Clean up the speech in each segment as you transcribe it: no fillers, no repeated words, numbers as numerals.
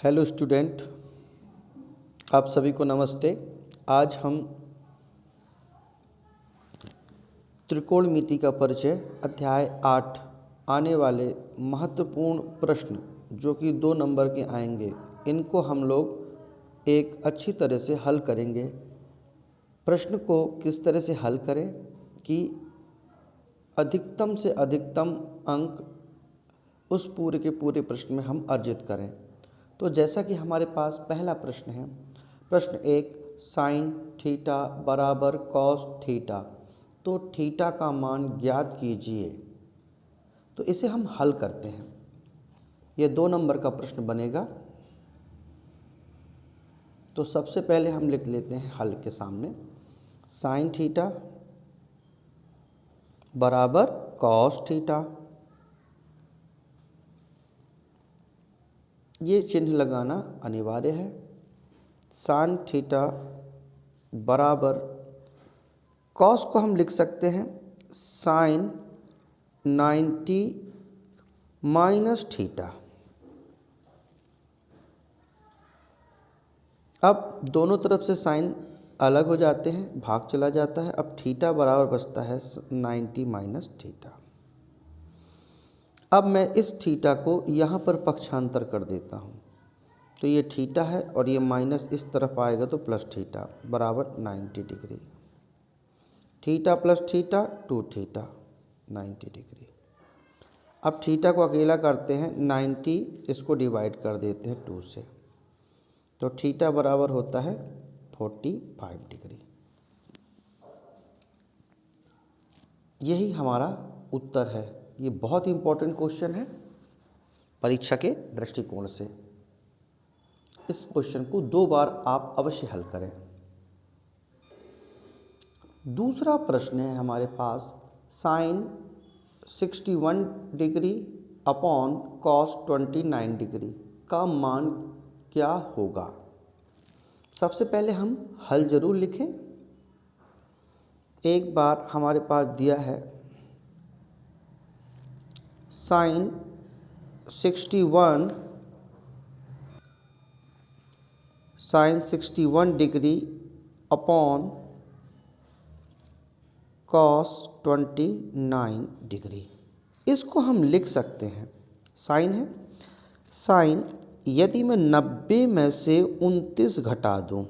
Hello student, आप सभी को नमस्ते। आज हम त्रिकोणमिति का परिचय अध्याय 8 आने वाले महत्वपूर्ण प्रश्न जो कि 2 नंबर के आएंगे, इनको हम लोग एक अच्छी तरह से हल करेंगे। प्रश्न को किस तरह से हल करें कि अधिकतम से अधिकतम अंक उस पूरे के पूरे प्रश्न में हम अर्जित करें। तो जैसा कि हमारे पास पहला प्रश्न है, प्रश्न 1, साइन थीटा बराबर कॉस थीटा, तो थीटा का मान ज्ञात कीजिए। तो इसे हम हल करते हैं। यह 2 नंबर का प्रश्न बनेगा। तो सबसे पहले हम लिख लेते हैं हल के सामने, साइन थीटा बराबर कॉस थीटा। ये चिन्ह लगाना अनिवार्य है। साइन थीटा बराबर कॉस को हम लिख सकते हैं साइन 90 माइनस थीटा। अब दोनों तरफ से साइन अलग हो जाते हैं, भाग चला जाता है। अब थीटा बराबर बचता है 90 माइनस थीटा। अब मैं इस थीटा को यहाँ पर पक्षांतर कर देता हूँ, तो ये थीटा है और ये माइनस इस तरफ आएगा तो प्लस थीटा बराबर 90 degree. Theta plus theta 2 theta 90 degree. अब थीटा को अकेला करते हैं, 90 इसको डिवाइड कर देते हैं 2 से, तो थीटा बराबर होता है 45 डिग्री। यही हमारा उत्तर है। ये बहुत इंपॉर्टेंट क्वेश्चन है परीक्षा के दृष्टिकोण से। इस क्वेश्चन को 2 बार आप अवश्य हल करें। दूसरा प्रश्न है हमारे पास, sine 61 degree upon cos 29 degree का मान क्या होगा। सबसे पहले हम हल जरूर लिखें। एक बार हमारे पास दिया है sine 61 degree upon cos 29 degree. इसको हम लिख सकते हैं, साइन है, साइन यदि मैं 90 में से 29 घटा दूं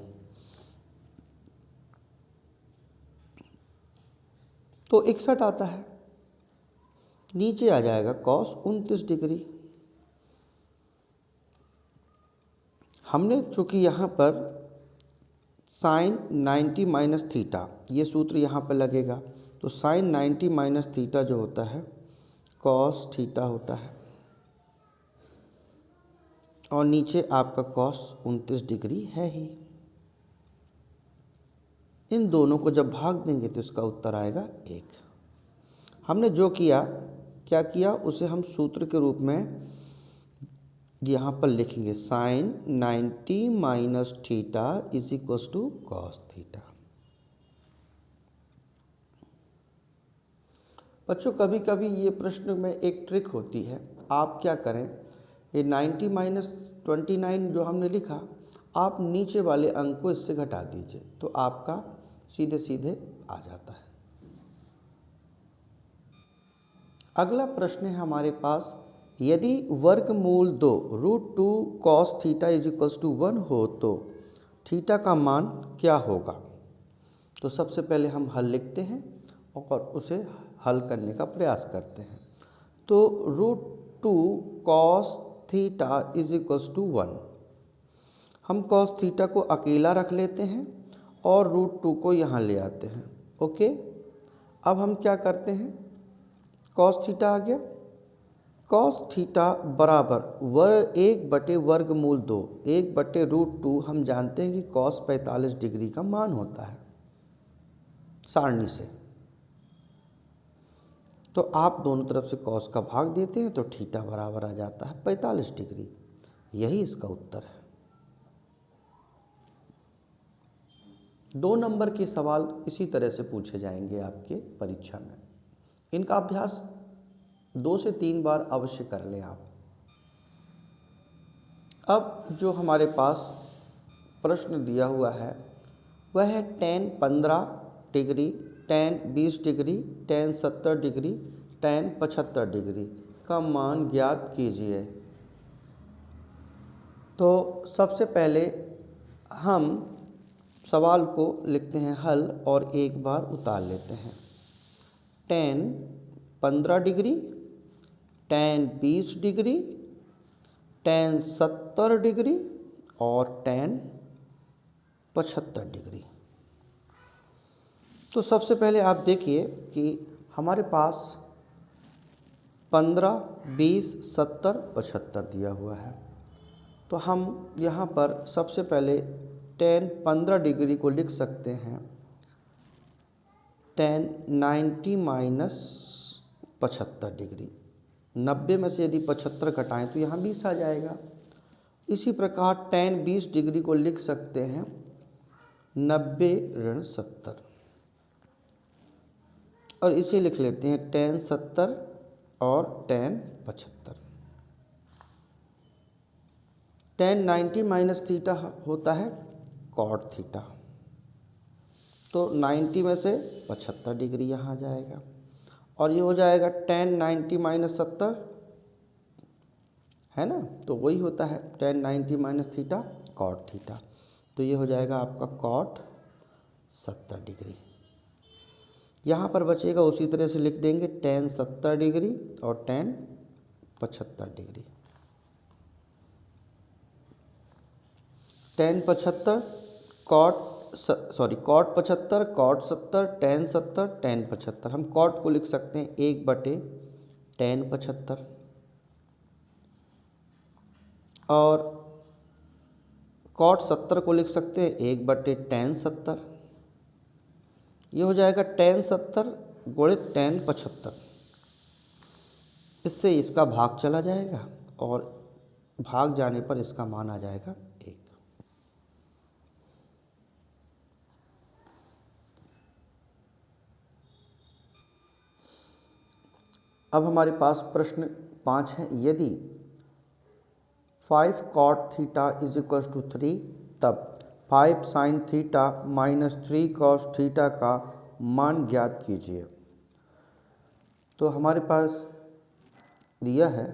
तो 61 आता है, नीचे आ जाएगा कॉस 29 डिग्री। हमने चूँकि यहाँ पर साइन 90 माइनस थीटा, ये सूत्र यहाँ पर लगेगा, तो साइन 90 माइनस थीटा जो होता है कॉस थीटा होता है, और नीचे आपका कॉस 29 डिग्री है ही। इन दोनों को जब भाग देंगे तो इसका उत्तर आएगा 1। हमने जो किया, क्या किया, उसे हम सूत्र के रूप में यहाँ पर लिखेंगे, sine 90 minus theta is equals to cos theta. बच्चों, कभी कभी ये प्रश्न में एक ट्रिक होती है। आप क्या करें, ये 90 माइनस 29 जो हमने लिखा, आप नीचे वाले अंक को इससे घटा दीजिए, तो आपका सीधे सीधे आ जाता है। अगला प्रश्न है हमारे पास, यदि वर्गमूल 2 √2 cos theta is equals to 1 हो तो थीटा का मान क्या होगा। तो सबसे पहले हम हल लिखते हैं और उसे हल करने का प्रयास करते हैं। तो √2 cos theta is equals to 1, हम कॉस थीटा को अकेला रख लेते हैं और √2 को यहाँ ले आते हैं। ओके, अब हम क्या करते हैं, कॉस थीटा आ गया, कॉस थीटा बराबर 1/वर्गमूल 2, 1/√2। हम जानते हैं कि कॉस 45 डिग्री का मान होता है सारणी से, तो आप दोनों तरफ से कॉस का भाग देते हैं तो थीटा बराबर आ जाता है 45 डिग्री। यही इसका उत्तर है। 2 नंबर के सवाल इसी तरह से पूछे जाएंगे आपके परीक्षा में। इनका अभ्यास 2 से 3 बार अवश्य कर लें आप। अब जो हमारे पास प्रश्न दिया हुआ है वह है tan 15 degree, tan 20 degree, tan 70 degree, tan 75 degree का मान ज्ञात कीजिए। तो सबसे पहले हम सवाल को लिखते हैं हल और एक बार उतार लेते हैं। tan 15 degree, tan 20 degree, tan 70 degree और tan 75 डिग्री। तो सबसे पहले आप देखिए कि हमारे पास 15, 20, 70, 75 दिया हुआ है। तो हम यहाँ पर सबसे पहले tan 15 डिग्री को लिख सकते हैं tan 90 माइनस 75 डिग्री। 90 में से यदि 75 घटाएं तो यहाँ 20 आ जाएगा। इसी प्रकार tan 20 डिग्री को लिख सकते हैं 90 ऋण 70 और इसे लिख लेते हैं tan 70 और tan 75। tan 90 माइनस थीटा होता है cot थीटा, तो 90 में से 75 डिग्री यहाँ आ जाएगा और ये हो जाएगा tan 90 माइनस 70 है ना, तो वही होता है tan 90 minus theta cot theta. तो ये हो जाएगा आपका cot 70 डिग्री। यहाँ पर बचेगा उसी तरह से लिख देंगे tan 70 डिग्री और tan 75 degree. tan 75 cot 75, cot 70, tan 70, tan 75। हम cot को लिख सकते हैं 1/tan 75 और cot 70 को लिख सकते हैं 1/tan 70। ये हो जाएगा tan 70 गुणित tan 75। इससे इसका भाग चला जाएगा और भाग जाने पर इसका मान आ जाएगा 1। अब हमारे पास प्रश्न 5 है। यदि 5 cot theta is equal to 3 तब 5 sin theta minus 3 cos theta का मान ज्ञात कीजिए। तो हमारे पास दिया है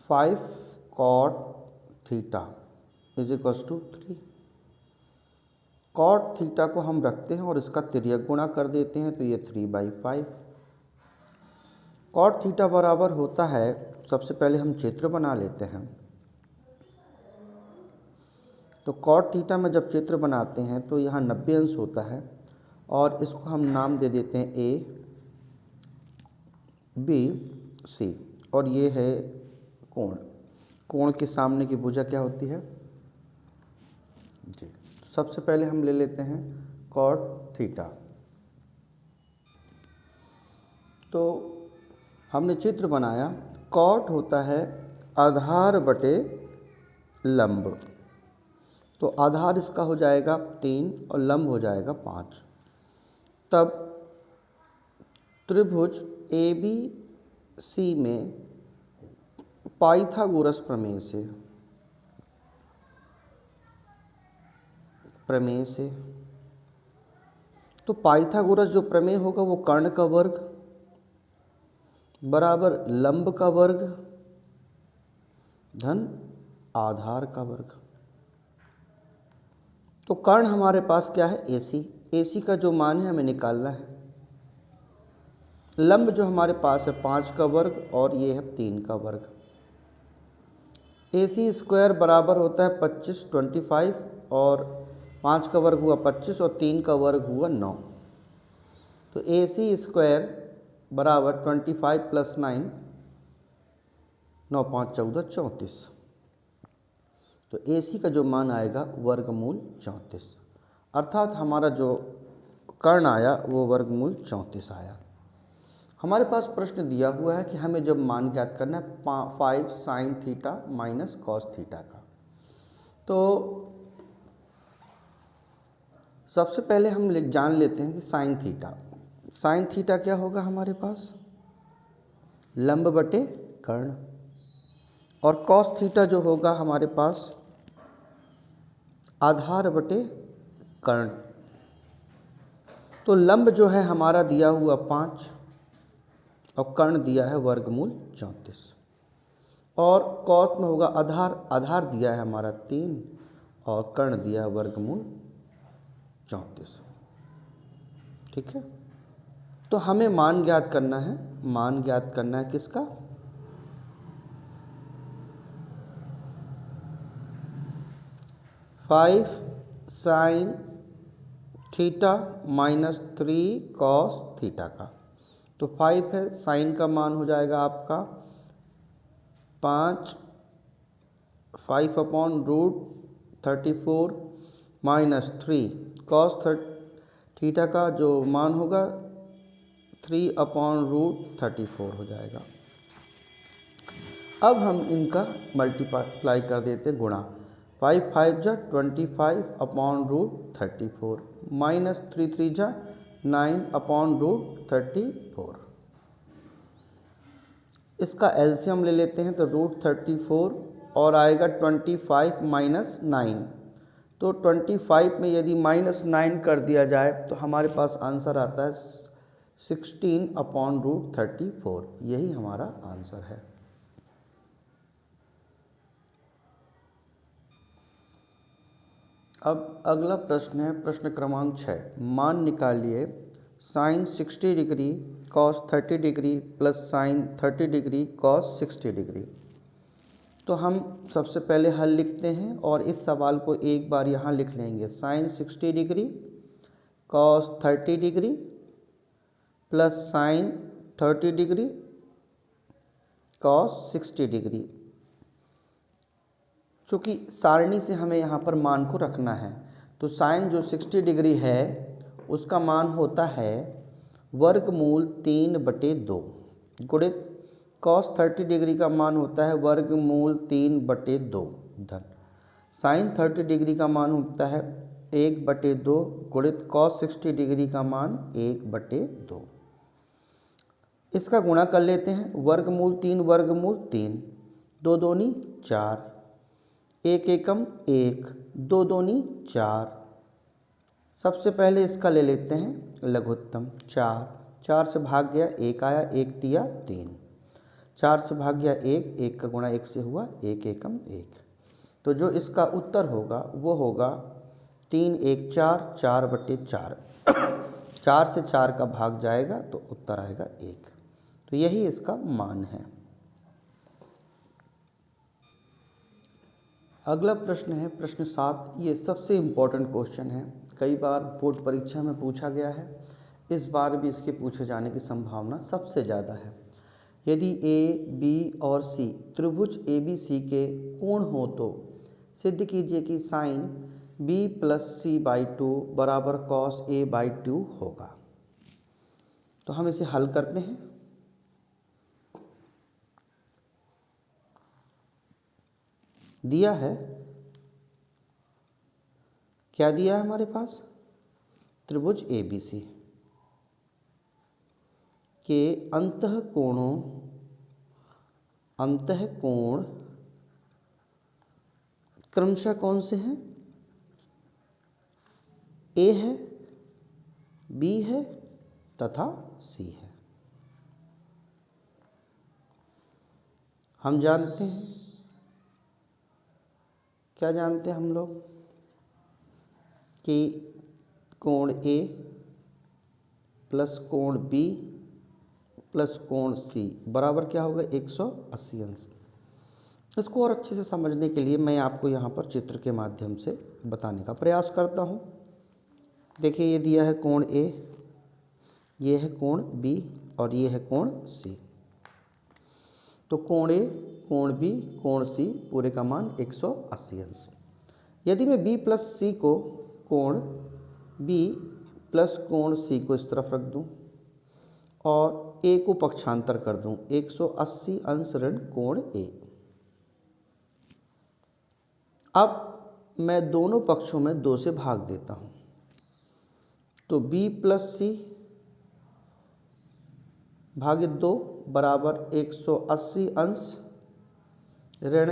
5 cot theta is equal to 3। cot theta को हम रखते हैं और इसका तिर्यक गुणा कर देते हैं तो ये 3/5। cot थीटा बराबर होता है, सबसे पहले हम चित्र बना लेते हैं। तो cot थीटा में जब चित्र बनाते हैं तो यहाँ 90 अंश होता है और इसको हम नाम दे देते हैं A, B, C और ये है कोण। कोण के सामने की भुजा क्या होती है जी। सबसे पहले हम ले लेते हैं cot थीटा। तो हमने चित्र बनाया, cot होता है आधार बटे लंब। तो आधार इसका हो जाएगा 3 और लंब हो जाएगा 5। तब त्रिभुज ABC में पाइथागोरस प्रमेय से तो पाइथागोरस जो प्रमेय होगा वो कर्ण का वर्ग बराबर लंब का वर्ग धन आधार का वर्ग। तो कर्ण हमारे पास क्या है AC। AC का जो मान है हमें निकालना है। लंब जो हमारे पास है 5 का वर्ग और ये है 3 का वर्ग। AC स्क्वायर बराबर होता है 25 और 5 का वर्ग हुआ 25 और 3 का वर्ग हुआ 9। तो AC स्क्वायर बराबर 25 + 9 9 5 14 34। तो AC का जो मान आएगा वर्गमूल 34, अर्थात हमारा जो कर्ण आया वो वर्गमूल 34 आया। हमारे पास प्रश्न दिया हुआ है कि हमें जब मान ज्ञात करना है 5 sin theta minus cos theta का। तो सबसे पहले हम जान लेते हैं कि sin थीटा क्या होगा हमारे पास। लंब बटे कर्ण, और कॉस थीटा जो होगा हमारे पास आधार बटे कर्ण। तो लंब जो है हमारा दिया हुआ 5 और कर्ण दिया है वर्गमूल 34, और कॉस में होगा आधार दिया है हमारा 3 और कर्ण दिया है वर्गमूल 34। ठीक है, तो हमें मान ज्ञात करना है। मान ज्ञात करना है किसका? Five sine theta -3 cos theta का। तो 5 है, साइन का मान हो जाएगा आपका 5/√34 -3 कॉस थीटा का जो मान होगा 3/√34 हो जाएगा। अब हम इनका मल्टीप्लाई कर देते हैं, गुणा। 5 5 जा 25/√34 -3 3 जा 9/√34। इसका एलसीएम ले लेते हैं तो √34 और आएगा 25 -9। तो 25 में यदि -9 कर दिया जाए तो हमारे पास आंसर आता है 16/√34। यही हमारा आंसर है। अब अगला प्रश्न है प्रश्न क्रमांक 6। मान निकालिए sine 60 degree cos 30 degree plus sine 30 degree cos 60 degree. तो हम सबसे पहले हल लिखते हैं और इस सवाल को एक बार यहाँ लिख लेंगे। Sine 60 degree cos 30 degree plus sine 30 degree cos 60 degree. चूँकि सारणी से हमें यहाँ पर मान को रखना है, तो साइन जो 60 डिग्री है उसका मान होता है वर्गमूल 3/2 गुणित कॉस 30 डिग्री का मान होता है वर्गमूल 3/2 धन साइन 30 डिग्री का मान होता है 1/2 गुणित कॉस 60 डिग्री का मान 1/2। इसका गुणा कर लेते हैं। वर्गमूल 3 वर्गमूल 3, 2 दूनी 4, 1 एकम 1, 2 दूनी 4। सबसे पहले इसका ले लेते हैं लघुत्तम 4, 4 से भाग गया 1 आया, 1 दिया 3, 4 से भाग गया 1, 1 का गुणा 1 से हुआ 1 एकम 1। तो जो इसका उत्तर होगा वो होगा 3 1 4, 4/4। 4 से 4 का भाग जाएगा तो उत्तर आएगा 1। तो यही इसका मान है। अगला प्रश्न है प्रश्न 7। ये सबसे इम्पोर्टेंट क्वेश्चन है, कई बार बोर्ड परीक्षा में पूछा गया है, इस बार भी इसके पूछे जाने की संभावना सबसे ज़्यादा है। यदि ए बी और सी त्रिभुज ए बी सी के कोण हो तो सिद्ध कीजिए कि साइन b + c/2 बराबर कॉस a/2 होगा। तो हम इसे हल करते हैं। दिया है, क्या दिया है हमारे पास? त्रिभुज ABC के अंतःकोण क्रमशः कौन से हैं? A है, B है तथा C है। हम जानते हैं, क्या जानते हैं हम लोग कि कोण A प्लस कोण B प्लस कोण C बराबर क्या होगा 180 अंश। इसको और अच्छे से समझने के लिए मैं आपको यहाँ पर चित्र के माध्यम से बताने का प्रयास करता हूँ। देखिए, ये दिया है कोण A, ये है कोण B और ये है कोण C। तो कोण A, कोण B, कोण C पूरे का मान 180 अंश। यदि मैं B प्लस C को कोण B प्लस कोण C को इस तरफ रख दूं और A को पक्षांतर कर दूं 180 अंश ऋण कोण A। अब मैं दोनों पक्षों में 2 से भाग देता हूं, तो B प्लस C भागित 2 बराबर 180 अंश ऋण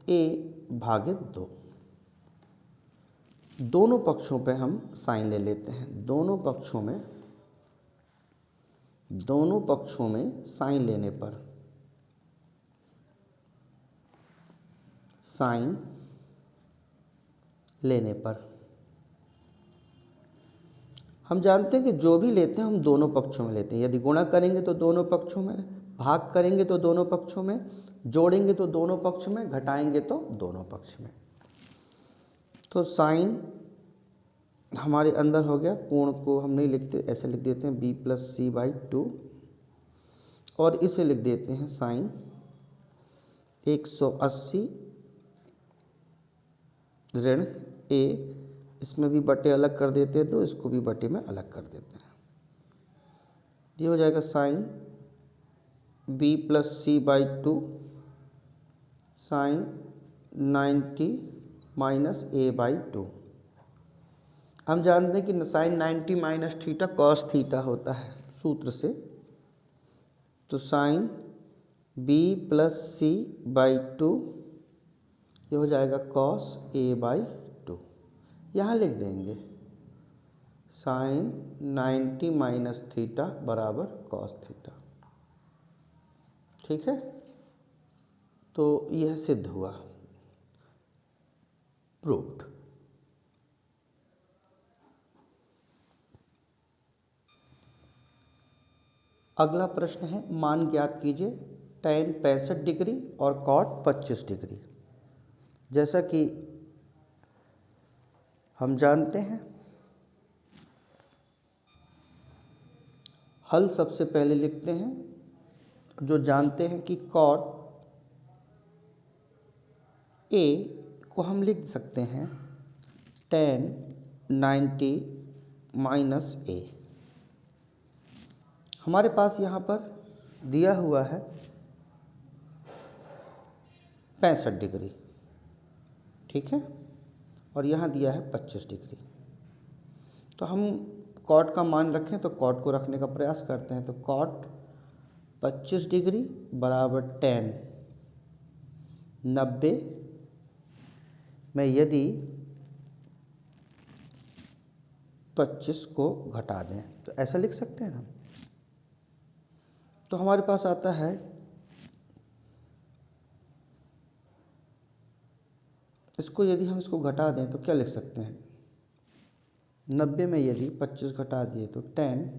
a भागित 2। दोनों पक्षों पे हम साइन ले लेते हैं। दोनों पक्षों में साइन लेने पर हम जानते हैं कि जो भी लेते हैं हम दोनों पक्षों में लेते हैं। यदि गुणा करेंगे तो दोनों पक्षों में, भाग करेंगे तो दोनों पक्षों में, जोड़ेंगे तो दोनों पक्ष में, घटाएंगे तो दोनों पक्ष में। तो साइन हमारे अंदर हो गया। कोण को हम नहीं लिखते, ऐसे लिख देते हैं b+c/2 और इसे लिख देते हैं साइन 180 ऋण a। इसमें भी बटे अलग कर देते हैं तो इसको भी बटे में अलग कर देते हैं। ये हो जाएगा sign b+c/2 sign 90 minus a/2। हम जानते हैं कि sine 90 minus theta cos theta होता है सूत्र से। तो साइन b+c/2 ये हो जाएगा कॉस a/2। यहाँ लिख देंगे साइन 90 माइनस थीटा बराबर कॉस थीटा। ठीक है, तो यह सिद्ध हुआ, प्रूव्ड। अगला प्रश्न है, मान ज्ञात कीजिए tan 65 डिग्री और cot 25 डिग्री। जैसा कि हम जानते हैं, हल सबसे पहले लिखते हैं। जो जानते हैं कि cot a को हम लिख सकते हैं tan 90 माइनस a। हमारे पास यहाँ पर दिया हुआ है 65 डिग्री, ठीक है, और यहाँ दिया है 25 डिग्री। तो हम कॉट का मान रखें तो कॉट को रखने का प्रयास करते हैं। तो कॉट 25 डिग्री बराबर tan 90 में यदि 25 को घटा दें तो ऐसा लिख सकते हैं ना। तो हमारे पास आता है इसको, यदि हम इसको घटा दें तो क्या लिख सकते हैं। 90 में यदि 25 घटा दिए तो tan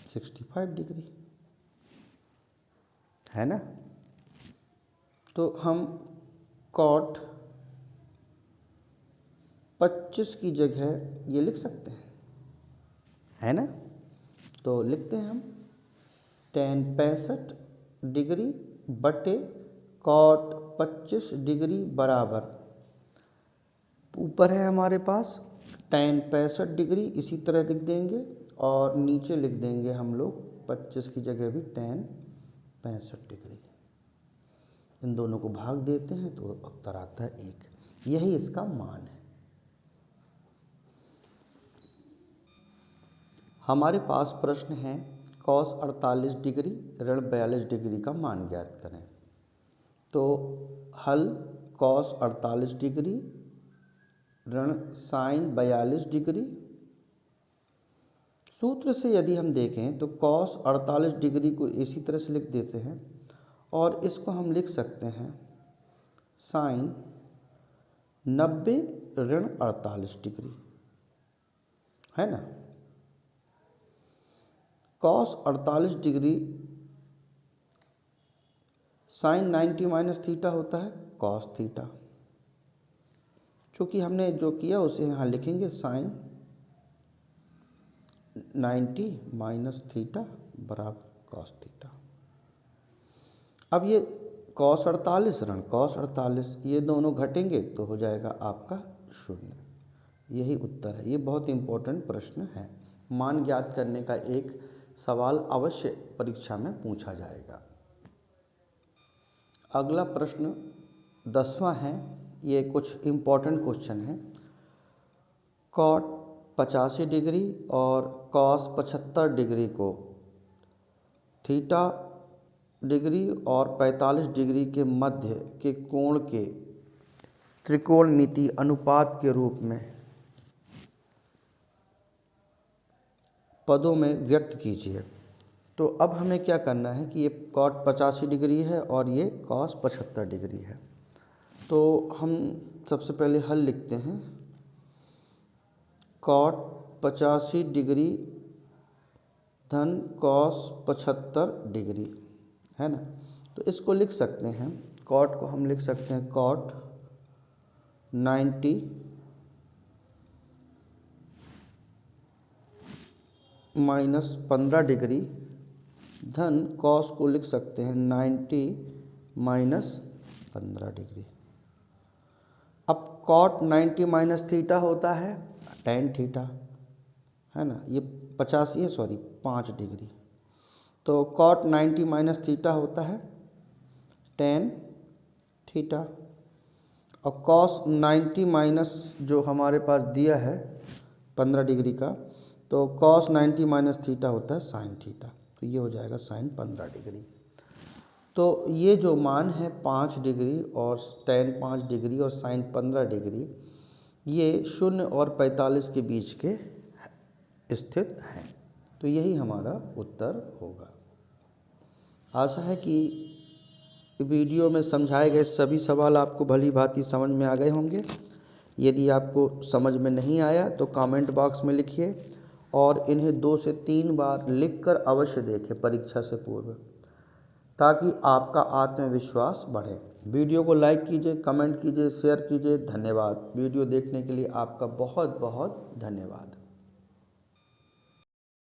65 डिग्री है ना। तो हम cot 25 की जगह ये लिख सकते हैं, है ना। तो लिखते हैं हम tan 65 डिग्री बटे cot 25 डिग्री बराबर, ऊपर है हमारे पास tan 65 डिग्री, इसी तरह लिख देंगे और नीचे लिख देंगे हम लोग 25 की जगह भी tan 65 डिग्री। इन दोनों को भाग देते हैं तो उत्तर आता है 1। यही इसका मान है। हमारे पास प्रश्न है cos 48 डिग्री ऋण 42 डिग्री का मान ज्ञात करें। तो हल cos 48 डिग्री ऋण साइन 42 डिग्री। सूत्र से यदि हम देखें तो cos 48 डिग्री को इसी तरह से लिख देते हैं और इसको हम लिख सकते हैं साइन 90 ऋण 48 डिग्री, है ना। cos 48 degree sine 90 minus theta होता है cos थीटा। चूँकि हमने जो किया उसे यहाँ लिखेंगे साइन 90 माइनस थीटा बराबर cos थीटा। अब ये cos 48 ऋण cos 48 ये दोनों घटेंगे तो हो जाएगा आपका 0। यही उत्तर है। ये बहुत इम्पोर्टेंट प्रश्न है। मान ज्ञात करने का एक सवाल अवश्य परीक्षा में पूछा जाएगा। अगला प्रश्न 10वां है। ये कुछ इम्पोर्टेंट क्वेश्चन है। cot 85 डिग्री और कॉस 75 डिग्री को थीटा डिग्री और 45 डिग्री के मध्य के कोण के त्रिकोणमिति अनुपात के रूप में पदों में व्यक्त कीजिए। तो अब हमें क्या करना है कि ये कॉट 85 डिग्री है और ये कॉस 75 डिग्री है। तो हम सबसे पहले हल लिखते हैं। कॉट 85 डिग्री धन कॉस 75 डिग्री है ना। तो इसको लिख सकते हैं, कॉट को हम लिख सकते हैं कॉट 90 माइनस 15 डिग्री धन कॉस को लिख सकते हैं 90 माइनस 15 डिग्री। अब कॉट 90 माइनस थीटा होता है टेन थीटा है ना, ये 5 डिग्री। तो कॉट 90 माइनस थीटा होता है टेन थीटा और कॉस 90 माइनस जो हमारे पास दिया है 15 डिग्री का, तो कॉस 90 माइनस थीटा होता है साइन थीटा। तो ये हो जाएगा साइन 15 डिग्री। तो ये जो मान है 5 डिग्री और टेन 5 डिग्री और साइन 15 डिग्री, ये 0 और 45 के बीच के स्थित हैं। तो यही हमारा उत्तर होगा। आशा है कि वीडियो में समझाए गए सभी सवाल आपको भली भांति समझ में आ गए होंगे। यदि आपको समझ में नहीं आया तो कमेंट बॉक्स में लिखिए और इन्हें 2 से 3 बार लिखकर अवश्य देखें परीक्षा से पूर्व, ताकि आपका आत्मविश्वास बढ़े। वीडियो को लाइक कीजिए, कमेंट कीजिए, शेयर कीजिए। धन्यवाद। वीडियो देखने के लिए आपका बहुत बहुत धन्यवाद।